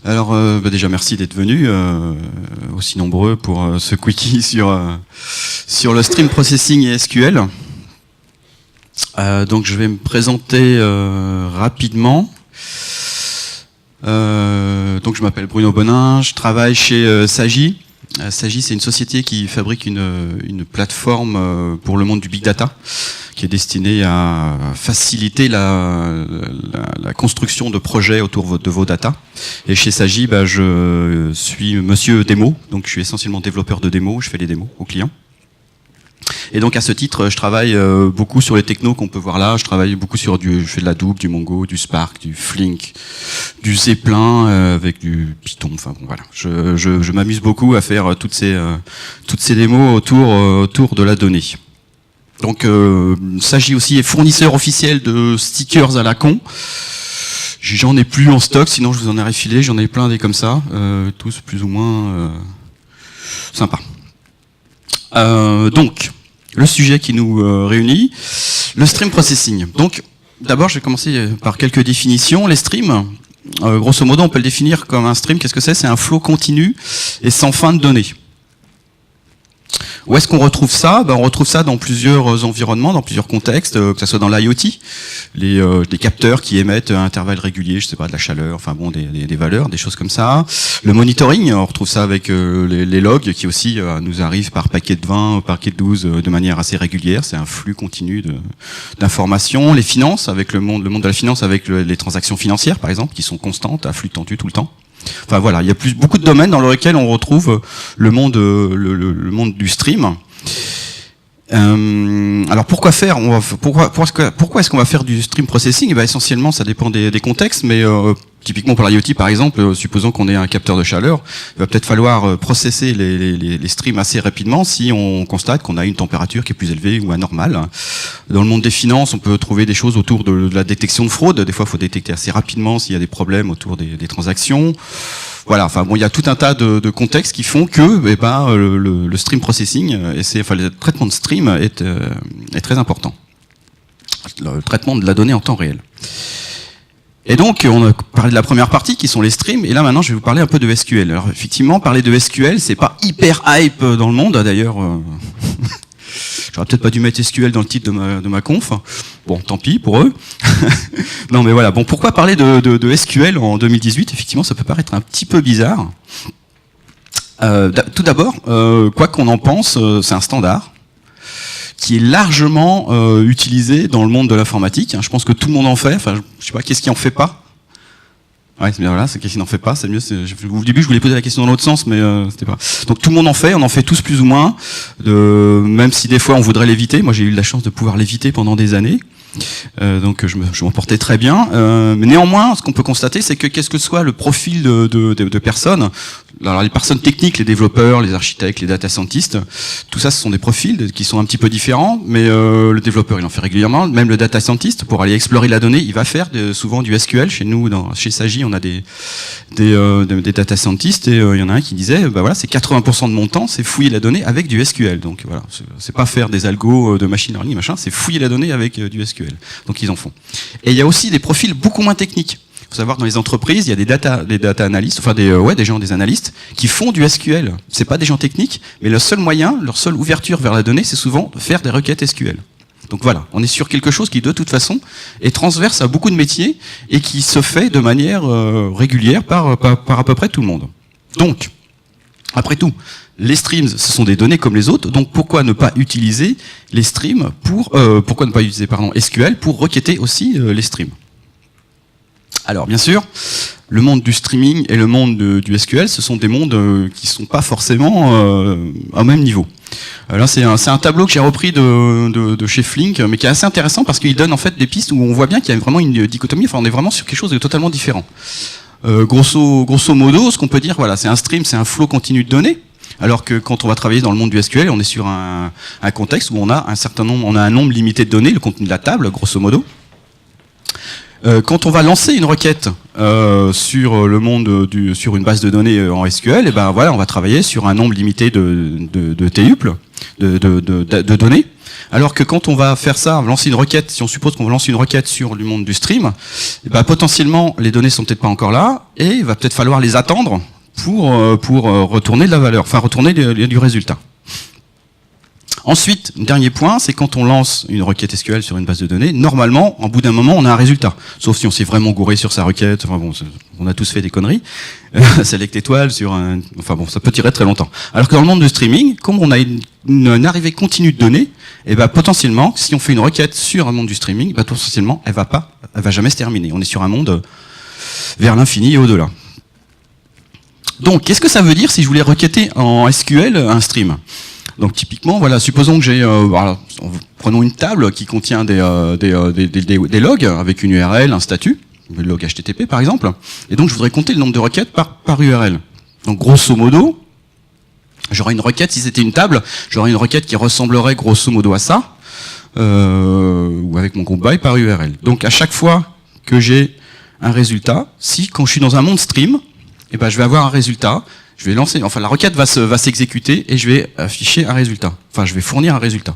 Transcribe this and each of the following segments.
Alors déjà merci d'être venus aussi nombreux pour ce quickie sur le stream processing et SQL. Donc je vais me présenter rapidement. Donc je m'appelle Bruno Bonin, je travaille chez Sagi. Sagi, c'est une société qui fabrique une plateforme pour le monde du big data, qui est destinée à faciliter la construction de projets autour de vos data. Et chez Sagi, je suis monsieur démo, donc je suis essentiellement développeur de démos, je fais les démos aux clients. Et donc à ce titre, je travaille beaucoup sur les technos qu'on peut voir là. Je travaille beaucoup je fais de la Hadoop, du Mongo, du Spark, du Flink, du Zeppelin avec du Python. Enfin bon, voilà. Je m'amuse beaucoup à faire toutes ces démos autour de la donnée. Donc Sagi aussi est fournisseur officiel de stickers à la con. J'en ai plus en stock, sinon je vous en ai refilé. J'en ai plein des comme ça, tous plus ou moins sympas. Donc, le sujet qui nous réunit, le stream processing. Donc, d'abord, je vais commencer par quelques définitions. Les streams, grosso modo, on peut le définir comme un stream. Qu'est-ce que c'est ? C'est un flot continu et sans fin de données. Où est-ce qu'on retrouve ça ? On retrouve ça dans plusieurs environnements, dans plusieurs contextes, que ce soit dans l'IoT, des capteurs qui émettent à intervalles réguliers, je sais pas, de la chaleur, enfin bon, des valeurs, des choses comme ça. Le monitoring, on retrouve ça avec les logs qui aussi nous arrivent par paquet de 20, par paquet de 12 de manière assez régulière. C'est un flux continu d'informations. Les finances, avec le monde de la finance, avec les transactions financières, par exemple, qui sont constantes, à flux tendu tout le temps. Enfin voilà, il y a beaucoup de domaines dans lesquels on retrouve le monde du stream. Alors pourquoi faire ? Pourquoi est-ce qu'on va faire du stream processing ? Essentiellement, ça dépend des contextes, mais typiquement pour l'IoT par exemple, supposons qu'on ait un capteur de chaleur, il va peut-être falloir processer les streams assez rapidement si on constate qu'on a une température qui est plus élevée ou anormale. Dans le monde des finances, on peut trouver des choses autour de la détection de fraude. Des fois, il faut détecter assez rapidement s'il y a des problèmes autour des transactions. Voilà, enfin bon, il y a tout un tas de contextes qui font que le stream processing, le traitement de stream est très important. Le traitement de la donnée en temps réel. Et donc, on a parlé de la première partie, qui sont les streams, et là maintenant, je vais vous parler un peu de SQL. Alors effectivement, parler de SQL, c'est pas hyper hype dans le monde, d'ailleurs. J'aurais peut-être pas dû mettre SQL dans le titre de ma conf. Bon, tant pis pour eux. Non, mais voilà. Bon, pourquoi parler de SQL en 2018 ? Effectivement, ça peut paraître un petit peu bizarre. Tout d'abord, quoi qu'on en pense, c'est un standard qui est largement utilisé dans le monde de l'informatique. Je pense que tout le monde en fait. Enfin, je sais pas, qu'est-ce qui en fait pas ? Ouais, c'est bien, voilà, c'est qu'est-ce qui n'en fait pas, c'est mieux. Au début, je voulais poser la question dans l'autre sens, mais c'était pas. Donc tout le monde en fait, on en fait tous plus ou moins, même si des fois on voudrait l'éviter. Moi, j'ai eu la chance de pouvoir l'éviter pendant des années. Donc je m'en portais très bien. Mais néanmoins, ce qu'on peut constater, c'est que qu'est-ce que soit le profil de personnes, alors les personnes techniques, les développeurs, les architectes, les data scientists, tout ça, ce sont des profils qui sont un petit peu différents. Mais le développeur, il en fait régulièrement. Même le data scientist, pour aller explorer la donnée, il va faire souvent du SQL. Chez nous, chez Sagi, on a des data scientists, et il y en a un qui disait, c'est 80% de mon temps, c'est fouiller la donnée avec du SQL. Donc voilà, c'est pas faire des algos de machine learning, machin, c'est fouiller la donnée avec du SQL. Donc ils en font. Et il y a aussi des profils beaucoup moins techniques. Il faut savoir que dans les entreprises, il y a des data analystes, enfin des analystes qui font du SQL. C'est pas des gens techniques, mais le seul moyen, leur seule ouverture vers la donnée, c'est souvent de faire des requêtes SQL. Donc voilà, on est sur quelque chose qui de toute façon est transverse à beaucoup de métiers et qui se fait de manière régulière par à peu près tout le monde. Donc, après tout, les streams, ce sont des données comme les autres, donc pourquoi ne pas utiliser les streams pourquoi ne pas utiliser SQL pour requêter aussi les streams ? Alors bien sûr, le monde du streaming et le monde du SQL, ce sont des mondes qui sont pas forcément au même niveau. Là, c'est un tableau que j'ai repris de chez Flink, mais qui est assez intéressant parce qu'il donne en fait des pistes où on voit bien qu'il y a vraiment une dichotomie. Enfin, on est vraiment sur quelque chose de totalement différent. Grosso modo, ce qu'on peut dire, voilà, c'est un stream, c'est un flot continu de données. Alors que quand on va travailler dans le monde du SQL, on est sur un contexte où on a un nombre limité de données, le contenu de la table, grosso modo. Quand on va lancer une requête sur une base de données en SQL, on va travailler sur un nombre limité de tuples. de données. Alors que quand on va faire ça, on va lancer une requête, si on suppose qu'on va lancer une requête sur le monde du stream, et ben potentiellement les données sont peut-être pas encore là, et il va peut-être falloir les attendre pour retourner de la valeur, enfin retourner du résultat. Ensuite, dernier point, c'est quand on lance une requête SQL sur une base de données, normalement, en bout d'un moment, on a un résultat. Sauf si on s'est vraiment gouré sur sa requête, enfin bon, on a tous fait des conneries. Select étoile sur un... Enfin bon, ça peut tirer très longtemps. Alors que dans le monde du streaming, comme on a une arrivée continue de données, et ben potentiellement, si on fait une requête sur un monde du streaming, ben potentiellement, elle va jamais se terminer. On est sur un monde vers l'infini et au-delà. Donc, qu'est-ce que ça veut dire si je voulais requêter en SQL un stream ? Donc typiquement, voilà, supposons que j'ai, prenons une table qui contient des logs avec une URL, un statut, le log HTTP par exemple, et donc je voudrais compter le nombre de requêtes par URL. Donc grosso modo, j'aurais une requête, si c'était une table, j'aurais une requête qui ressemblerait grosso modo à ça, ou avec mon groupe by par URL. Donc à chaque fois que j'ai un résultat, quand je suis dans un monde stream, eh ben je vais avoir un résultat. Je vais lancer, enfin la requête va s'exécuter et je vais afficher un résultat. Enfin, je vais fournir un résultat.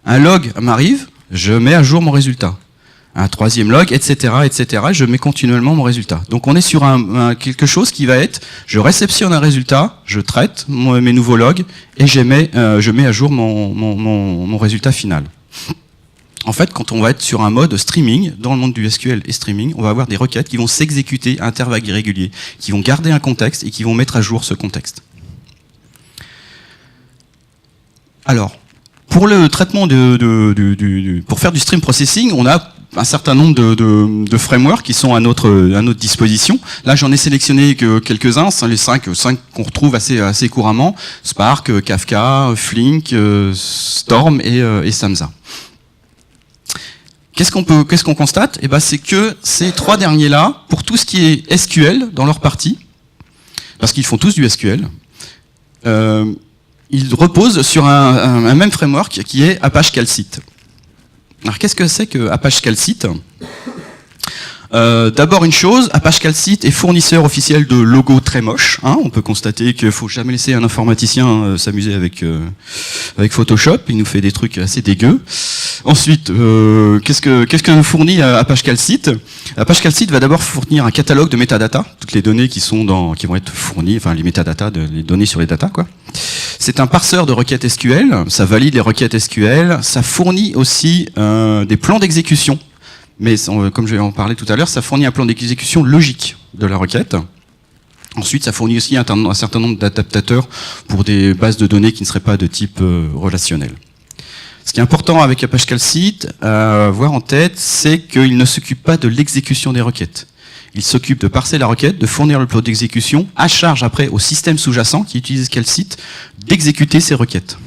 Un log m'arrive, je mets à jour mon résultat. Un troisième log, etc., etc. Je mets continuellement mon résultat. Donc on est sur quelque chose qui va être, je réceptionne un résultat, je traite mes nouveaux logs et je mets à jour mon résultat final. En fait, quand on va être sur un mode streaming, dans le monde du SQL et streaming, on va avoir des requêtes qui vont s'exécuter à intervalles irréguliers, qui vont garder un contexte et qui vont mettre à jour ce contexte. Alors, pour le traitement pour faire du stream processing, on a un certain nombre de frameworks qui sont à notre disposition. Là, j'en ai sélectionné que quelques-uns, les 5 qu'on retrouve assez couramment: Spark, Kafka, Flink, Storm et Samza. Qu'est-ce qu'on constate ? Eh ben, c'est que ces trois derniers-là, pour tout ce qui est SQL dans leur partie, parce qu'ils font tous du SQL, ils reposent sur un même framework qui est Apache Calcite. Alors qu'est-ce que c'est que Apache Calcite ? D'abord une chose, Apache Calcite est fournisseur officiel de logos très moches. On peut constater qu'il faut jamais laisser un informaticien s'amuser avec Photoshop. Il nous fait des trucs assez dégueux. Ensuite, qu'est-ce que fournit Apache Calcite ? Apache Calcite va d'abord fournir un catalogue de métadata, toutes les données qui vont être fournies, enfin les métadata, les données sur les data, quoi. C'est un parseur de requêtes SQL, ça valide les requêtes SQL, ça fournit aussi des plans d'exécution. Mais comme je vais en parler tout à l'heure, ça fournit un plan d'exécution logique de la requête. Ensuite, ça fournit aussi un certain nombre d'adaptateurs pour des bases de données qui ne seraient pas de type relationnel. Ce qui est important avec Apache Calcite à avoir en tête, c'est qu'il ne s'occupe pas de l'exécution des requêtes. Il s'occupe de parser la requête, de fournir le plan d'exécution, à charge après au système sous-jacent qui utilise Calcite d'exécuter ces requêtes.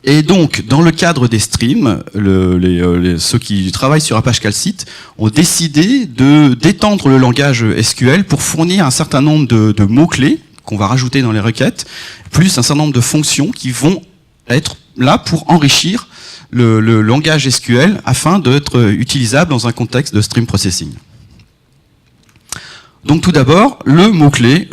Et donc, dans le cadre des streams, ceux qui travaillent sur Apache Calcite ont décidé d'étendre le langage SQL pour fournir un certain nombre de mots-clés qu'on va rajouter dans les requêtes, plus un certain nombre de fonctions qui vont être là pour enrichir le langage SQL afin d'être utilisable dans un contexte de stream processing. Donc tout d'abord, le mot-clé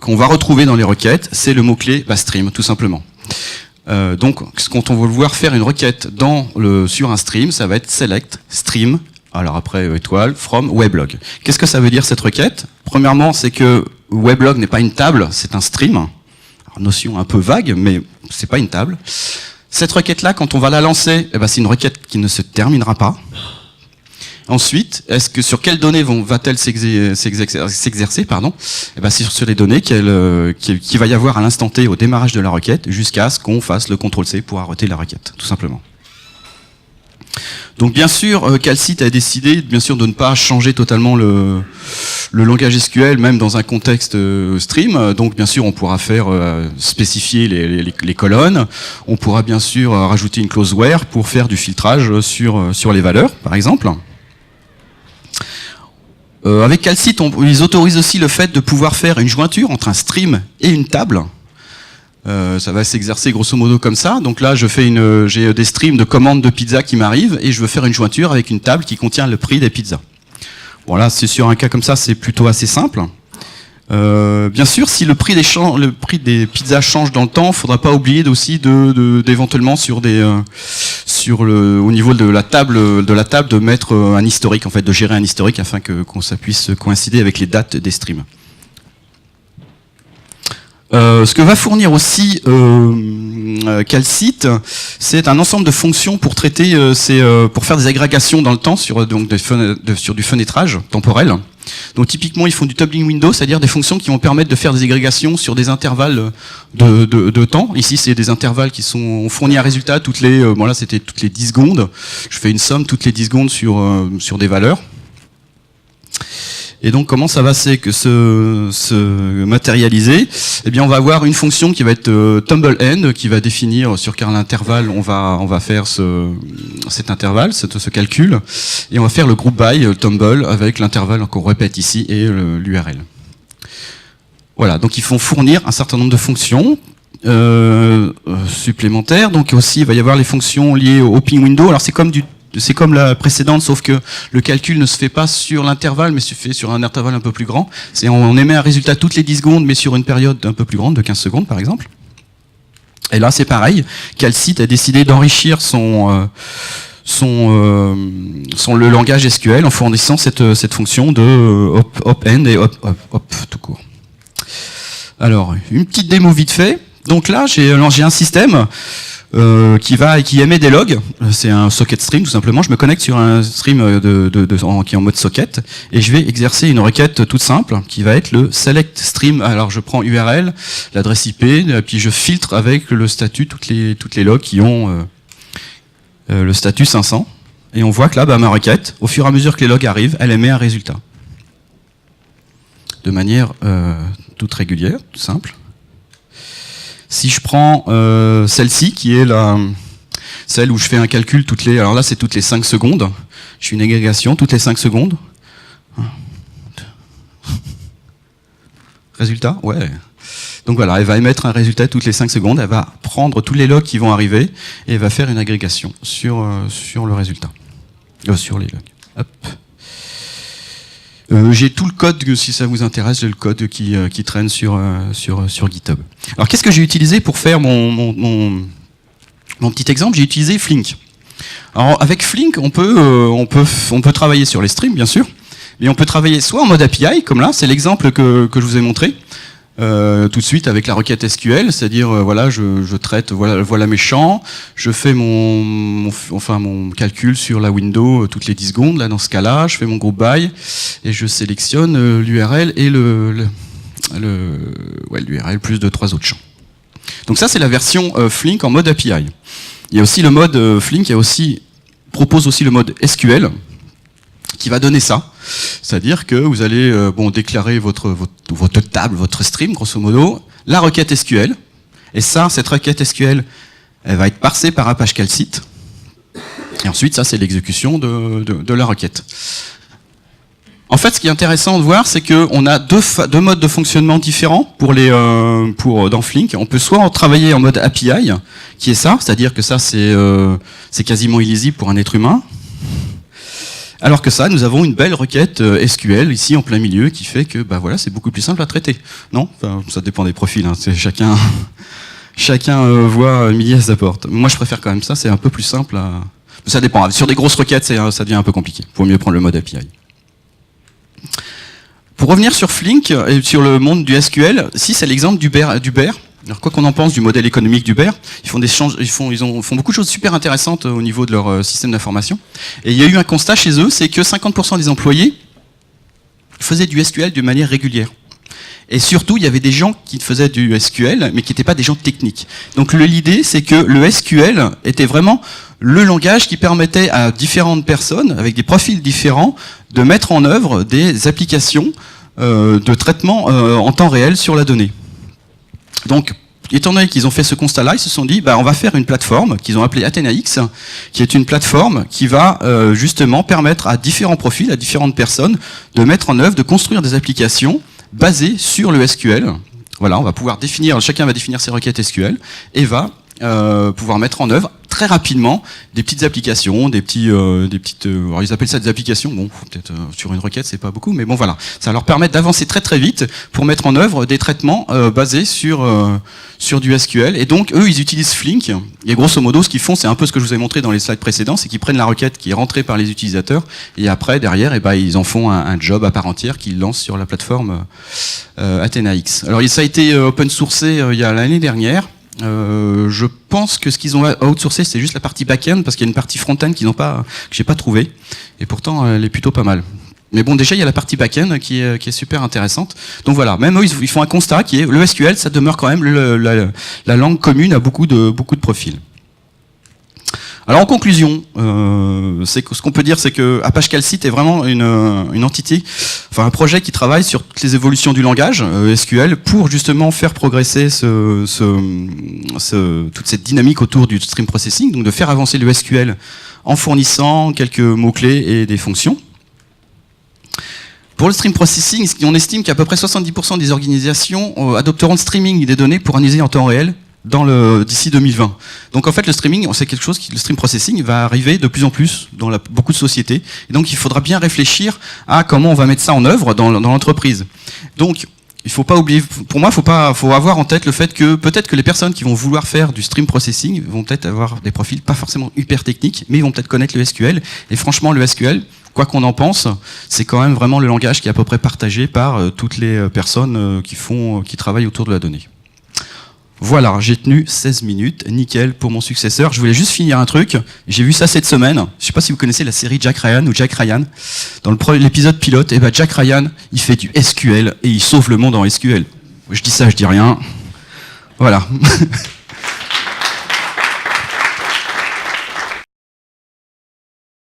qu'on va retrouver dans les requêtes, c'est le mot-clé stream, tout simplement. Donc, quand on va vouloir faire une requête sur un stream, ça va être select stream, alors après étoile, from weblog. Qu'est-ce que ça veut dire cette requête ? Premièrement, c'est que weblog n'est pas une table, c'est un stream. Alors, notion un peu vague, mais c'est pas une table. Cette requête-là, quand on va la lancer, c'est une requête qui ne se terminera pas. Ensuite, sur quelles données va-t-elle s'exercer, pardon ? C'est sur les données qu'il va y avoir à l'instant T au démarrage de la requête, jusqu'à ce qu'on fasse le CTRL-C pour arrêter la requête, tout simplement. Donc bien sûr, Calcite a décidé de ne pas changer totalement le langage SQL, même dans un contexte stream. Donc bien sûr, on pourra spécifier les colonnes. On pourra bien sûr rajouter une clause where pour faire du filtrage sur les valeurs, par exemple. Avec Calcite, ils autorisent aussi le fait de pouvoir faire une jointure entre un stream et une table. Ça va s'exercer grosso modo comme ça. Donc là, j'ai des streams de commandes de pizza qui m'arrivent et je veux faire une jointure avec une table qui contient le prix des pizzas. Bon là, c'est sur un cas comme ça, c'est plutôt assez simple. Bien sûr, si le prix des pizzas change dans le temps, il ne faudra pas oublier aussi d'éventuellement au niveau de la table de mettre un historique, en fait, de gérer un historique afin que ça puisse coïncider avec les dates des streams. Ce que va fournir aussi Calcite, c'est un ensemble de fonctions pour traiter, pour faire des agrégations dans le temps sur du fenêtrage temporel. Donc typiquement, ils font du tumbling window, c'est-à-dire des fonctions qui vont permettre de faire des agrégations sur des intervalles de temps. Ici, c'est des intervalles qui sont fournis un résultat toutes les, là c'était toutes les 10 secondes. Je fais une somme toutes les 10 secondes sur des valeurs. Et donc comment ça va se matérialiser? Eh bien on va avoir une fonction qui va être tumble end, qui va définir sur quel intervalle on va faire cet intervalle, ce calcul, et on va faire le group by tumble avec l'intervalle qu'on répète ici et l'URL. Voilà, donc ils vont fournir un certain nombre de fonctions supplémentaires. Donc aussi il va y avoir les fonctions liées au hopping window. Alors c'est comme la précédente, sauf que le calcul ne se fait pas sur l'intervalle, mais se fait sur un intervalle un peu plus grand. On émet un résultat toutes les 10 secondes, mais sur une période un peu plus grande, de 15 secondes par exemple. Et là, c'est pareil. Calcite a décidé d'enrichir le langage SQL en fournissant cette fonction de hop-end et hop tout court. Alors, une petite démo vite fait. Donc là, j'ai un système qui émet des logs. C'est un socket stream tout simplement. Je me connecte sur un stream qui est en mode socket et je vais exercer une requête toute simple qui va être le select stream. Alors je prends URL, l'adresse IP, puis je filtre avec le statut toutes les logs qui ont le statut 500. Et on voit que là, ma requête, au fur et à mesure que les logs arrivent, elle émet un résultat. De manière toute régulière, tout simple. Si je prends celle-ci, qui est celle où je fais un calcul alors là c'est toutes les 5 secondes, je fais une agrégation toutes les 5 secondes. Résultat? Ouais. Donc voilà, elle va émettre un résultat toutes les 5 secondes, elle va prendre tous les logs qui vont arriver, et elle va faire une agrégation sur le résultat. Sur les logs. Hop. J'ai tout le code, si ça vous intéresse, j'ai le code qui traîne sur GitHub. Alors qu'est-ce que j'ai utilisé pour faire mon petit exemple? J'ai utilisé Flink. Alors avec Flink, on peut travailler sur les streams, bien sûr, mais on peut travailler soit en mode API, comme là, c'est l'exemple que je vous ai montré, tout de suite avec la requête SQL, c'est-à-dire voilà, je traite voilà mes champs, je fais mon calcul sur la window toutes les 10 secondes, là dans ce cas-là, je fais mon group by et je sélectionne l'URL et l'URL plus de 3 autres champs. Donc ça c'est la version Flink en mode API. Il y a aussi le mode Flink propose aussi le mode SQL qui va donner ça. C'est-à-dire que vous allez déclarer votre table, votre stream, grosso modo, la requête SQL. Et cette requête SQL, elle va être parsée par Apache Calcite. Et ensuite, ça, c'est l'exécution de la requête. En fait, ce qui est intéressant de voir, c'est qu'on a deux modes de fonctionnement différents dans Flink. On peut soit travailler en mode API, qui est ça, c'est-à-dire que ça, c'est quasiment illisible pour un être humain. Alors que ça, nous avons une belle requête SQL ici en plein milieu qui fait que c'est beaucoup plus simple à traiter. Non, ça dépend des profils. Hein. C'est chacun voit midi à sa porte. Moi, je préfère quand même ça. C'est un peu plus simple. Ça dépend. Sur des grosses requêtes, ça devient un peu compliqué. Il faut mieux prendre le mode API. Pour revenir sur Flink et sur le monde du SQL, si c'est l'exemple d'Uber. Alors quoi qu'on en pense du modèle économique d'Uber, ils font beaucoup de choses super intéressantes au niveau de leur système d'information. Et il y a eu un constat chez eux, c'est que 50% des employés faisaient du SQL de manière régulière. Et surtout, il y avait des gens qui faisaient du SQL, mais qui n'étaient pas des gens techniques. Donc l'idée, c'est que le SQL était vraiment le langage qui permettait à différentes personnes, avec des profils différents, de mettre en œuvre des applications de traitement en temps réel sur la donnée. Donc, étant donné qu'ils ont fait ce constat-là, ils se sont dit, on va faire une plateforme qu'ils ont appelée AthenaX, qui est une plateforme qui va justement permettre à différents profils, à différentes personnes, de mettre en œuvre, de construire des applications basées sur le SQL. Voilà, on va pouvoir chacun va définir ses requêtes SQL et va pouvoir mettre en œuvre très rapidement des petites applications, alors ils appellent ça des applications. Bon, peut-être sur une requête, c'est pas beaucoup, mais bon voilà, ça leur permet d'avancer très très vite pour mettre en œuvre des traitements basés sur du SQL. Et donc eux, ils utilisent Flink. Et grosso modo, ce qu'ils font, c'est un peu ce que je vous ai montré dans les slides précédents, c'est qu'ils prennent la requête qui est rentrée par les utilisateurs et après derrière, ils en font un job à part entière qu'ils lancent sur la plateforme AthenaX. Alors ça a été open sourcé il y a l'année dernière. Je pense que ce qu'ils ont outsourcé, c'est juste la partie back-end, parce qu'il y a une partie front-end que j'ai pas trouvé, et pourtant elle est plutôt pas mal. Mais bon, déjà il y a la partie back-end qui est super intéressante. Donc voilà, même eux ils font un constat qui est le SQL, ça demeure quand même la langue commune à beaucoup de profils. Alors en conclusion, ce qu'on peut dire, c'est que Apache Calcite est vraiment une entité, enfin un projet qui travaille sur toutes les évolutions du langage SQL pour justement faire progresser toute cette dynamique autour du stream processing, donc de faire avancer le SQL en fournissant quelques mots-clés et des fonctions. Pour le stream processing, on estime qu'à peu près 70% des organisations adopteront le streaming des données pour analyser en temps réel d'ici 2020. Donc en fait le streaming, c'est quelque chose le stream processing va arriver de plus en plus dans beaucoup de sociétés. Et donc il faudra bien réfléchir à comment on va mettre ça en œuvre dans l'entreprise. Donc il faut pas oublier, pour moi, faut avoir en tête le fait que peut-être que les personnes qui vont vouloir faire du stream processing vont peut-être avoir des profils pas forcément hyper techniques, mais ils vont peut-être connaître le SQL. Et franchement, le SQL, quoi qu'on en pense, c'est quand même vraiment le langage qui est à peu près partagé par toutes les personnes qui travaillent autour de la donnée. Voilà, j'ai tenu 16 minutes, nickel pour mon successeur. Je voulais juste finir un truc, j'ai vu ça cette semaine, je sais pas si vous connaissez la série Jack Ryan ou Jack Ryan. Dans l'épisode pilote, Jack Ryan, il fait du SQL et il sauve le monde en SQL. Je dis ça, je dis rien. Voilà.